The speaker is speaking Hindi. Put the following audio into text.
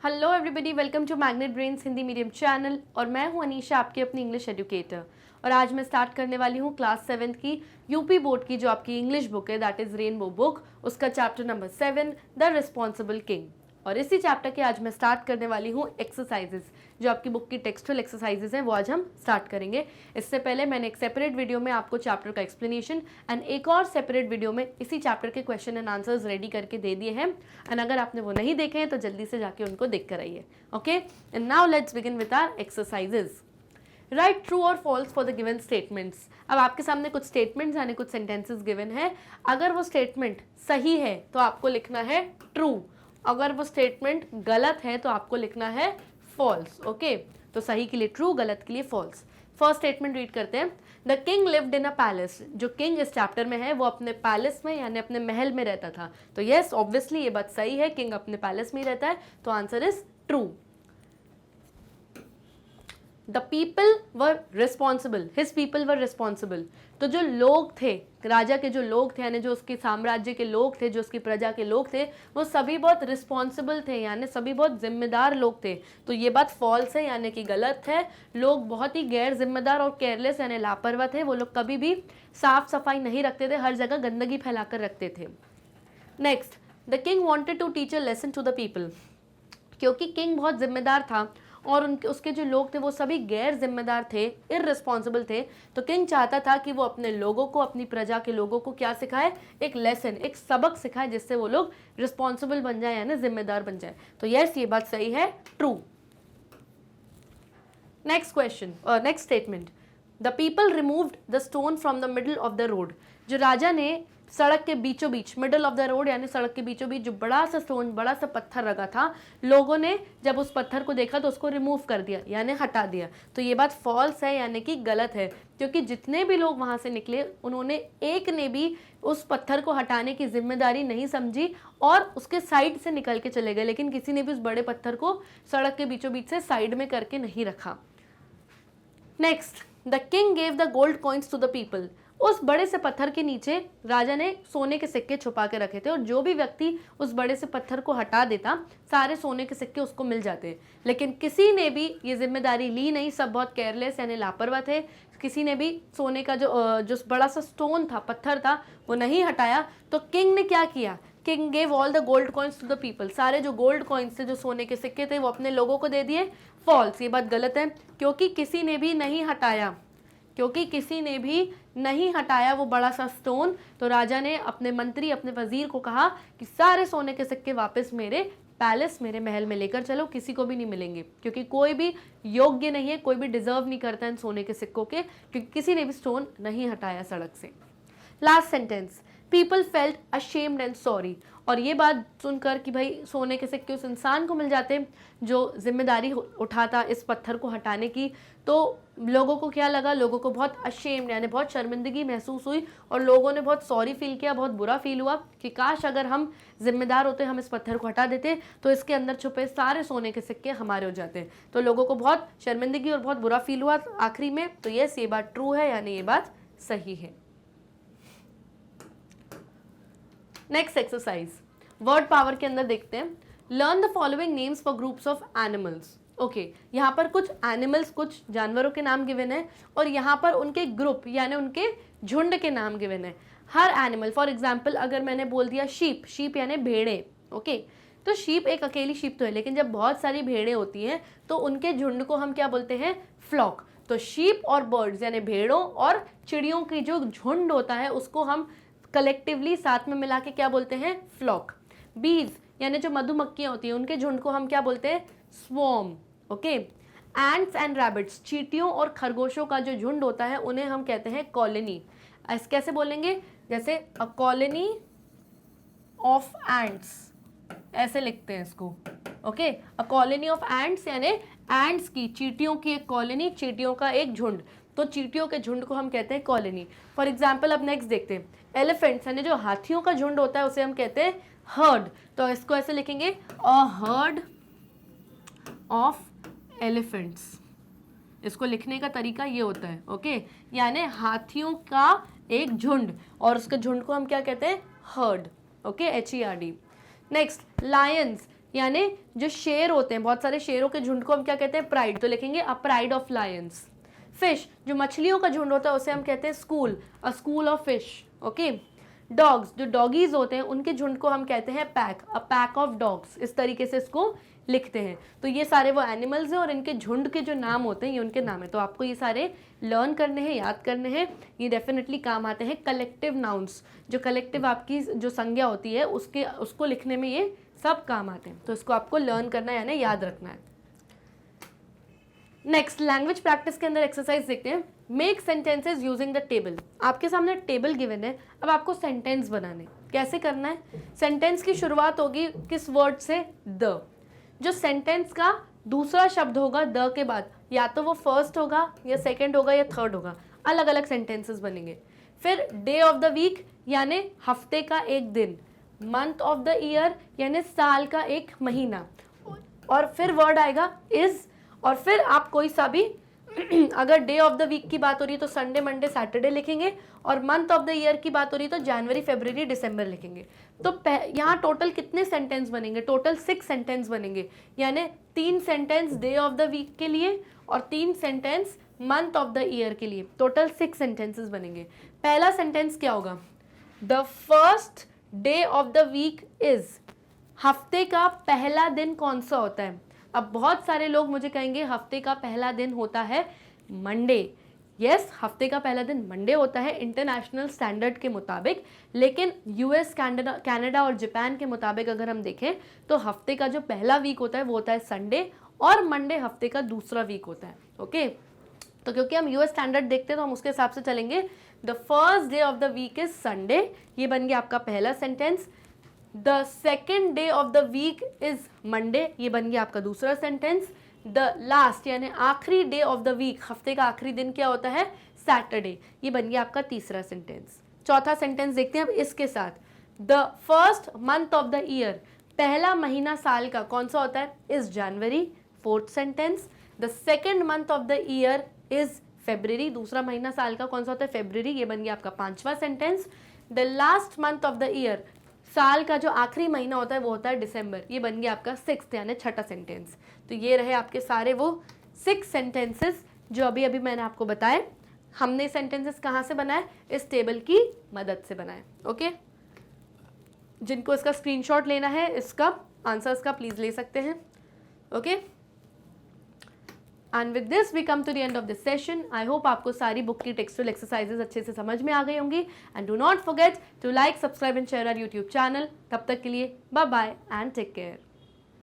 Hello everybody, welcome to magnet brains Hindi medium channel. और मैं हूं अनीशा, आपकी अपनी इंग्लिश एजुकेटर। और आज मैं स्टार्ट करने वाली हूं क्लास 7 की यूपी बोर्ड की जो आपकी इंग्लिश बुक है, दैट इज़ रेनबो बुक, उसका chapter number 7 the responsible king. और इसी चैप्टर के आज मैं स्टार्ट करने वाली हूँ एक्सरसाइजेस, जो आपकी बुक की टेक्सचुअल एक्सरसाइजेस हैं वो आज हम स्टार्ट करेंगे। इससे पहले मैंने एक सेपरेट वीडियो में आपको चैप्टर का एक्सप्लेनेशन एंड एक और सेपरेट वीडियो में इसी चैप्टर के क्वेश्चन एंड आंसर्स रेडी करके दे दिए हैं। एंड अगर आपने वो नहीं देखे हैं तो जल्दी से जाके उनको देख कर आइए। Okay, and now let's begin with our exercises. Write true और false for the given statements. अब आपके सामने कुछ स्टेटमेंट्स यानी कुछ सेंटेंसेस गिवन है। अगर वो स्टेटमेंट सही है तो आपको लिखना है ट्रू, अगर वो स्टेटमेंट गलत है तो आपको लिखना है फॉल्स। ओके, तो सही के लिए ट्रू, गलत के लिए फॉल्स। फर्स्ट स्टेटमेंट रीड करते हैं। The king lived in a palace. जो किंग इस चैप्टर में है वो अपने पैलेस में यानी अपने महल में रहता था। तो यस, ऑब्वियसली ये बात सही है, किंग अपने पैलेस में ही रहता है, तो answer is true. The people were responsible, his people were responsible. तो जो लोग थे, राजा के जो लोग थे यानी जो उसके साम्राज्य के लोग थे, जो उसकी प्रजा के लोग थे, वो सभी बहुत रिस्पॉन्सिबल थे यानी सभी बहुत जिम्मेदार लोग थे। तो ये बात फॉल्स है यानी कि गलत है। लोग बहुत ही गैर जिम्मेदार और केयरलेस यानी लापरवाह थे। वो लोग कभी भी साफ सफाई नहीं रखते थे, हर जगह गंदगी फैलाकर रखते थे। Next, the king wanted to teach a lesson to the people. क्योंकि किंग बहुत जिम्मेदार था और उसके जो लोग थे वो सभी गैर जिम्मेदार थे, इररिस्पॉन्सिबल थे, तो किंग चाहता था कि वो अपने लोगों को, अपनी प्रजा के लोगों को क्या सिखाए, एक लेसन, एक सबक सिखाए, जिससे वो लोग रिस्पॉन्सिबल बन जाए यानी जिम्मेदार बन जाए। तो यस, ये बात सही है, true. Next question, next statement. The people removed the stone from the middle of the road. जो राजा ने सड़क के बीचों बीच, मिडल ऑफ द रोड यानी सड़क के बीचों बीच जो बड़ा सा स्टोन, बड़ा सा पत्थर रखा था, लोगों ने जब उस पत्थर को देखा तो उसको रिमूव कर दिया यानी हटा दिया। तो ये बात फॉल्स है यानी कि गलत है, क्योंकि जितने भी लोग वहां से निकले उन्होंने एक ने भी उस पत्थर को हटाने की जिम्मेदारी नहीं समझी और उसके साइड से निकल के चले गए, लेकिन किसी ने भी उस बड़े पत्थर को सड़क के बीचों बीच से साइड में करके नहीं रखा। Next, the king gave the gold coins to the people. उस बड़े से पत्थर के नीचे राजा ने सोने के सिक्के छुपा के रखे थे और जो भी व्यक्ति उस बड़े से पत्थर को हटा देता, सारे सोने के सिक्के उसको मिल जाते। लेकिन किसी ने भी ये जिम्मेदारी ली नहीं, सब बहुत केयरलेस यानी लापरवाह थे। किसी ने भी सोने का जो बड़ा सा स्टोन था, पत्थर था, वो नहीं हटाया। तो किंग ने क्या किया, king gave all the gold coins to the people. सारे जो गोल्ड कॉइन्स थे, जो सोने के सिक्के थे, वो अपने लोगों को दे दिए। फॉल्स, ये बात गलत है, क्योंकि किसी ने भी नहीं हटाया, क्योंकि किसी ने भी नहीं हटाया वो बड़ा सा स्टोन। तो राजा ने अपने मंत्री, अपने वजीर को कहा कि सारे सोने के सिक्के वापस मेरे पैलेस, मेरे महल में लेकर चलो, किसी को भी नहीं मिलेंगे, क्योंकि कोई भी योग्य नहीं है, कोई भी डिजर्व नहीं करता इन सोने के सिक्कों के, क्योंकि किसी ने भी स्टोन नहीं हटाया सड़क से। Last sentence, people felt ashamed and sorry. और ये बात सुनकर कि भाई सोने के सिक्के उस इंसान को मिल जाते जो जिम्मेदारी उठाता इस पत्थर को हटाने की, तो लोगों को क्या लगा, लोगों को बहुत अशेम्ड यानी बहुत शर्मिंदगी महसूस हुई और लोगों ने बहुत सॉरी फील किया, बहुत बुरा फील हुआ कि काश अगर हम जिम्मेदार होते, हम इस पत्थर को हटा देते तो इसके अंदर छुपे सारे सोने के सिक्के हमारे हो जाते। तो लोगों को बहुत शर्मिंदगी और बहुत बुरा फील हुआ आखिरी में। तो यस, ये बात ट्रू है यानी ये बात सही है। नेक्स्ट एक्सरसाइज, वर्ड पावर के अंदर देखते हैं। Learn the following names for groups of animals. Okay, यहाँ पर कुछ एनिमल्स, कुछ जानवरों के नाम गिवन है और यहाँ पर उनके ग्रुप यानी उनके झुंड के नाम गिवन है। हर एनिमल, फॉर एग्जाम्पल अगर मैंने बोल दिया शीप, शीप यानी भेड़े, ओके, तो शीप एक अकेली शीप तो है, लेकिन जब बहुत सारी भेड़े होती हैं तो उनके झुंड को हम क्या बोलते हैं, फ्लॉक। तो शीप और बर्ड्स यानी भेड़ों और चिड़ियों की जो झुंड होता है उसको हम कलेक्टिवली साथ में मिला के क्या बोलते हैं, फ्लॉक। बीज यानी जो मधुमक्खियां होती हैं उनके झुंड को हम क्या बोलते हैं, swarm. Okay, ants and rabbits, चींटियों और खरगोशों का जो झुंड होता है उन्हें हम कहते हैं कॉलोनी। ऐसे कैसे बोलेंगे, जैसे अ कॉलोनी ऑफ एंट्स, ऐसे लिखते हैं इसको। Okay, a colony of ants यानी एंट्स की, चींटियों की एक कॉलोनी, चींटियों का एक झुंड, तो चींटियों के झुंड को हम कहते हैं कॉलोनी। फॉर एग्जाम्पल अब नेक्स्ट देखते हैं, एलिफेंट्स यानी जो हाथियों का झुंड होता है उसे हम कहते हैं हर्ड। तो इसको ऐसे लिखेंगे, अ हर्ड ऑफ एलिफेंट्स। इसको लिखने का तरीका ये होता है, ओके, यानी हाथियों का एक झुंड और उसके झुंड को हम क्या कहते हैं, heard. Okay, HERD। Next, Lions, यानी जो शेर होते हैं, बहुत सारे शेरों के झुंड को हम क्या कहते हैं, प्राइड, तो लिखेंगे a pride of Lions. Fish, जो मछलियों का झुंड होता है उसे हम कहते हैं school, a school of fish. Okay. Dogs, जो डॉगीज होते हैं उनके झुंड को हम कहते हैं pack, a pack of dogs. इस तरीके से इसको लिखते हैं। तो ये सारे वो एनिमल्स हैं और इनके झुंड के जो नाम होते हैं ये उनके नाम है। तो आपको ये सारे लर्न करने हैं, याद करने हैं, ये डेफिनेटली काम आते हैं। कलेक्टिव नाउन्स, जो कलेक्टिव आपकी जो संज्ञा होती है उसको लिखने में ये सब काम आते हैं। तो इसको आपको लर्न करना है यानी याद रखना है। नेक्स्ट, लैंग्वेज प्रैक्टिस के अंदर एक्सरसाइज देखते हैं। Make sentences using the table. आपके सामने टेबल गिवन है, अब आपको सेंटेंस बनाने। कैसे करना है? सेंटेंस की शुरुआत होगी किस वर्ड से? द। जो सेंटेंस का दूसरा शब्द होगा द के बाद, या तो वो फर्स्ट होगा या सेकंड होगा या थर्ड होगा, अलग अलग सेंटेंसेस बनेंगे। फिर डे ऑफ द वीक यानी हफ्ते का एक दिन, मंथ ऑफ द ईयर यानी साल का एक महीना, और फिर वर्ड आएगा इज, और फिर आप कोई सा भी अगर डे ऑफ द वीक की बात हो रही है तो संडे, मंडे, सैटरडे लिखेंगे, और मंथ ऑफ द ईयर की बात हो रही है तो जनवरी, फरवरी, दिसंबर लिखेंगे। तो यहाँ टोटल कितने सेंटेंस बनेंगे? टोटल 6 सेंटेंस बनेंगे, यानी 3 sentence day of the week के लिए और 3 sentence month of the year के लिए। टोटल 6 सेंटेंसेस बनेंगे। पहला सेंटेंस क्या होगा? The first day of the week is. हफ्ते का पहला दिन कौन सा होता है? अब बहुत सारे लोग मुझे कहेंगे हफ्ते का पहला दिन होता है मंडे। यस, हफ्ते का पहला दिन मंडे होता है इंटरनेशनल स्टैंडर्ड के मुताबिक, लेकिन यूएस, कनाडा और जापान के मुताबिक अगर हम देखें तो हफ्ते का जो पहला वीक होता है वो होता है संडे, और मंडे हफ्ते का दूसरा वीक होता है। ओके, तो क्योंकि हम यूएस स्टैंडर्ड देखते हैं तो हम उसके हिसाब से चलेंगे। The first day of the week is Sunday, ये बन गया आपका पहला sentence. The second day of the week is Monday, ये बन गया आपका दूसरा सेंटेंस। द लास्ट यानी आखिरी डे ऑफ द वीक, हफ्ते का आखिरी दिन क्या होता है? सैटरडे, ये बन गया आपका तीसरा सेंटेंस। चौथा सेंटेंस देखते हैं अब इसके साथ। The first month of the year, पहला महीना साल का कौन सा होता है? Is January, fourth sentence. The second month of the year is February, दूसरा महीना साल का कौन सा होता है? फेब्रुअरी, ये बन गया आपका पांचवा sentence. The last month of the year, साल का जो आखिरी महीना होता है वो होता है दिसंबर, ये बन गया आपका 6th यानी छठा सेंटेंस। तो ये रहे आपके सारे वो 6 सेंटेंसेस जो अभी अभी मैंने आपको बताए। हमने सेंटेंसेस कहाँ से बनाए? इस टेबल की मदद से बनाए। ओके, जिनको इसका स्क्रीनशॉट लेना है, इसका आंसर्स का प्लीज ले सकते हैं। Okay, and with this we come to the end of this session. I hope आपको सारी बुक की टेक्सचुअल एक्सरसाइजेस अच्छे से समझ में आ गई होंगी। And do not forget to like, subscribe and share our YouTube channel. तब तक के लिए bye bye and take care.